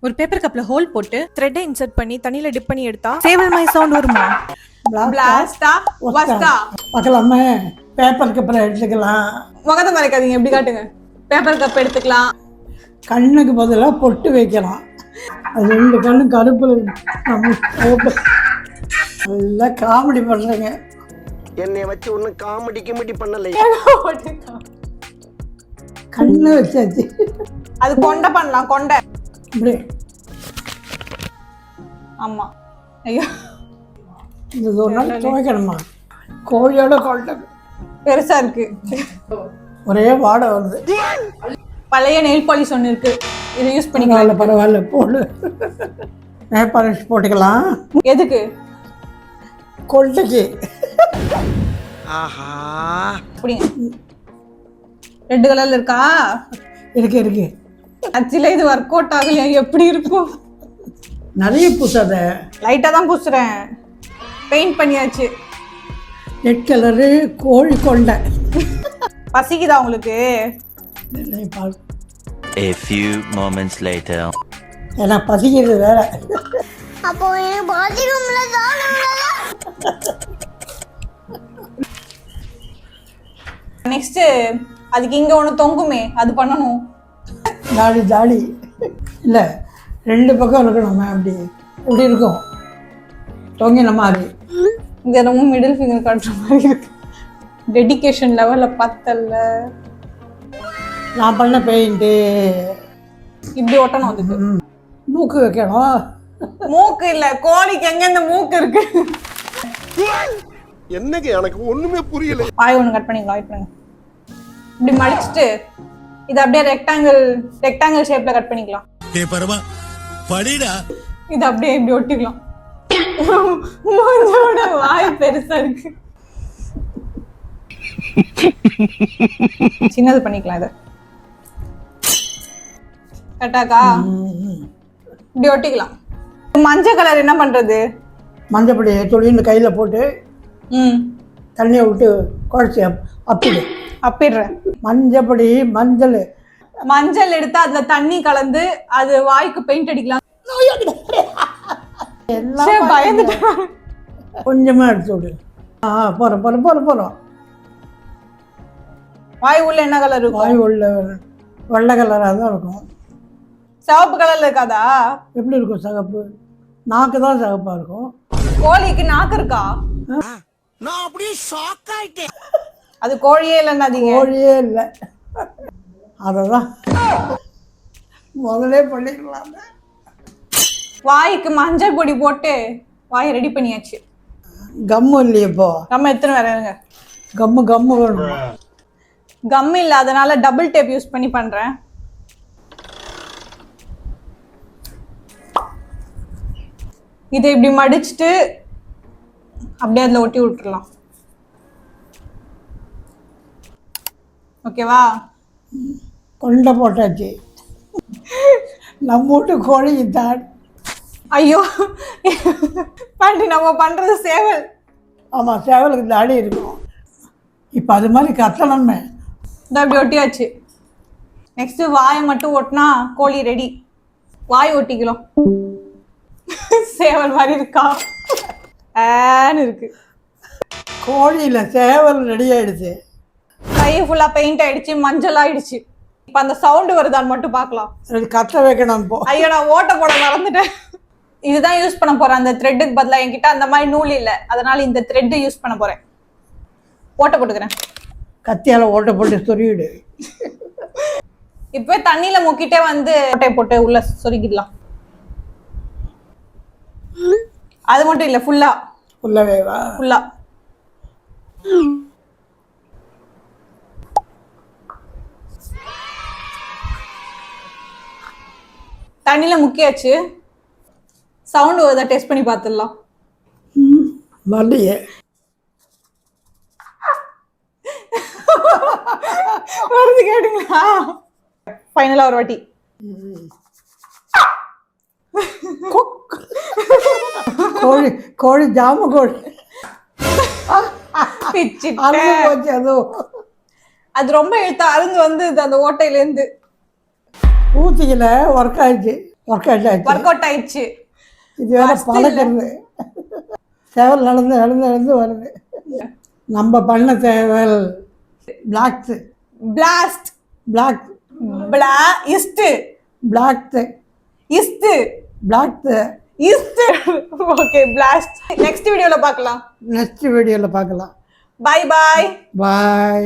ஒரு பேப்பர் கப்ல ஹோல் போட்டு த்ரெட்டை இன்சர்ட் பண்ணி தண்ணியில டிப் பண்ணி எடுத்தா சேவல் மை சவுண்ட் வருமா? பிளாஸ்டா வஸ்டா பார்க்கலாமே. பேப்பர் கப்பில் எடுத்துக்கலாம். முகத்தை மறைக்காதீங்க, எப்படி காட்டுங்க. பேப்பர் கப் எடுத்துக்கலாம். கண்ணுக்கு பதிலாக பொட்டு வைக்கலாம். அது 2 கண்ணும் கருப்பு. நல்லா காமெடி பண்ணுறேங்க. என்னை வச்சு ஒன்றும் காமெடி பண்ணலை. கண்ணை வச்சாச்சு. அது கொண்டை பண்ணலாம், கொண்டை. இப்படி ஆமா. ஐயோ, இது ஒரு நாள் துவைக்கணுமா? கோழியோட கொண்டை பெருசா இருக்கு. ஒரே வாடை வருது. பழைய நெயில் பாலிஷ் ஒன்று இருக்கு, இதை யூஸ் பண்ணிக்கலாம். பரவாயில்ல போடு. நெயில் பாலிஷ் போட்டுக்கலாம். எதுக்கு? கொண்டைக்கு. ஆஹா, அப்படிங்க. ரெட் கலர்ல இருக்கா? இருக்கு. ஆக்சுவலா இது ஒர்க் அவுட் ஆகலையா? எப்படி இருக்கும்? நிறைய பூசாத. லைட்டா தான் பூசுறேன். பெயிண்ட் பண்ணியாச்சு. ரெட் கலரு கோழி கொண்டை. பசிக்குதா உங்களுக்கு? A few moments later. ஏன்னா பசிக்கிறது வேற. அப்போ பாத்ரூம்ல நெக்ஸ்ட் அதுக்கு இங்க ஒண்ணு தொங்குமே, அது பண்ணணும். ஜாடி இல்லை, 2 பக்கம் இருக்கணும். அப்படி இப்படி இருக்கும், தொங்கின மாதிரி. இந்த ரொம்ப மிடில் ஃபிங்கர் காட்டுற மாதிரி இருக்கு. டெடிகேஷன் லெவல்ல பத்தல்ல. நான் பண்ண பெயிண்ட்டு இப்படி ஒட்டணும். அதுக்கு மூக்கு வைக்கணும். மூக்கு இல்ல, கோழிக்கு எங்க இந்த மூக்கு இருக்கு? என்னங்க எனக்கு ஒண்ணுமே புரியல. வாய் ஒன்று கட் பண்ணிக்கலாம். வெயிட் பண்ணுங்க. இப்படி மடிச்சிட்டு இது அப்படியே ரெக்டாங்கிள் ஷேப்ல கட் பண்ணிக்கலாம். இது அப்படியே இப்படி ஒட்டிக்கலாம். மூஞ்சோட வாய் பெருசா இருக்கு. சின்னது பண்ணிக்கலாம். இதை கட்டாக்கா இப்படி ஒட்டிக்கலாம். மஞ்சள் கலர் என்ன பண்றது? மஞ்சப்பொடி துளின்னு கையில் போட்டு தண்ணியை விட்டு குழச்சி அப்பிடுறேன். மஞ்சப்பொடி மஞ்சள் எடுத்து அதுல தண்ணி கலந்து அது வாய்க்கு பெயிண்ட் அடிக்கலாம். பயந்துட்டேன். கொஞ்சமா எடுத்து விடு. போறோம். வாய் உள்ள என்ன கலர் இருக்கும்? வாய் உள்ள வெள்ளை கலராக தான் இருக்கும். சிவப்பு கலர்ல இருக்காதா? எப்படி இருக்கும்? சிகப்பு. நாக்கு தான் சிகப்பா இருக்கும். கோழிக்கு நாக்கு இருக்கா? நான் அப்படியே ஷாக் ஆயிட்டேன். அது கோழியே இல்லைன்னாதீங்க. கோழியே இல்லை. அததான் முதலே பண்ணிக்கலாம். வாய்க்கு மஞ்சள் பொடி போட்டு வாயை ரெடி பண்ணியாச்சு. கம்மு இல்லையப்போ. நம்ம எத்தனை வேறங்க? கம்மு வேணும். கம் இல்ல, அதனால டபுள் டேப் யூஸ் பண்ணி பண்றேன். இதை இப்படி மடிச்சுட்டு அப்படியே அதுல ஒட்டி விட்டுறலாம். ஓகேவா? கொண்டை போட்டாச்சு. நம்ம வீட்டு கோழி தான். ஐயோ பாண்டி, நம்ம பண்றது சேவல். ஆமாம், சேவலுக்கு தாடி இருக்கும். இப்போ அது மாதிரி கத்தணுமே. இதை அப்படி ஒட்டியாச்சு. நெக்ஸ்ட் வாயை மட்டும் ஒட்டினா கோழி ரெடி. வாய் ஒட்டிக்கலாம். சேவல் மாதிரி இருக்கா? இருக்கு. கோழியில் சேவல் ரெடி ஆயிடுச்சு. கை ஃபுல்லா பெயிண்ட் ஆயிடுச்சு, மஞ்சள் ஆயிடுச்சு. இப்ப அந்த சவுண்ட் வருதான்னு மட்டும் பார்க்கலாம். கத்த வைக்கணும். இப்போ ஐயோ, நான் ஓட்ட போட மறந்துட்டேன். இதுதான் யூஸ் பண்ண போறேன். அந்த த்ரெட்டுக்கு பதிலா என்கிட்ட அந்த மாதிரி நூல் இல்லை, அதனால இந்த த்ரெட் யூஸ் பண்ண போறேன். ஓட்ட போட்டுக்கிறேன். கத்தியால ஓட்ட போட்டு சொருவிடு. இப்ப தண்ணியில முக்கிட்டே வந்து ஓட்டை போட்டு உள்ள சொருகிடலாம். அது மட்டும் இல்ல, ஃபுல்லா தண்ணியில முக்கியாச்சு. சவுண்ட் வருதா டெஸ்ட் பண்ணி பார்த்துடலாம். வரலையே. வருது, கேட்டுங்களா? ஃபைனலா ஒரு வாட்டி. கோழி ஜாம கோழி அது ரொம்ப இழுத்தா அருந்து வந்து அந்த ஓட்டையில இருந்து ஊத்திக்கல ஒர்க் ஆயிடுச்சு. ஒர்க் அவுட் ஆச்சு. ஒர்க் அவுட் ஆயிடுச்சு. இது வேற பழக்கிறது. சேவல் நடந்து வருது. நம்ம பண்ண சேவல் பிளாக்ஸ். பிளாஸ்ட். பிளாக் இஸ்ட். பிளாக்ஸ். இஸ்ட். பிளாக்ஸ். இஸ்ட். Okay blast. நெக்ஸ்ட் வீடியோல பார்க்கலாம். நெக்ஸ்ட் வீடியோவில் பார்க்கலாம். Bye bye. பாய்.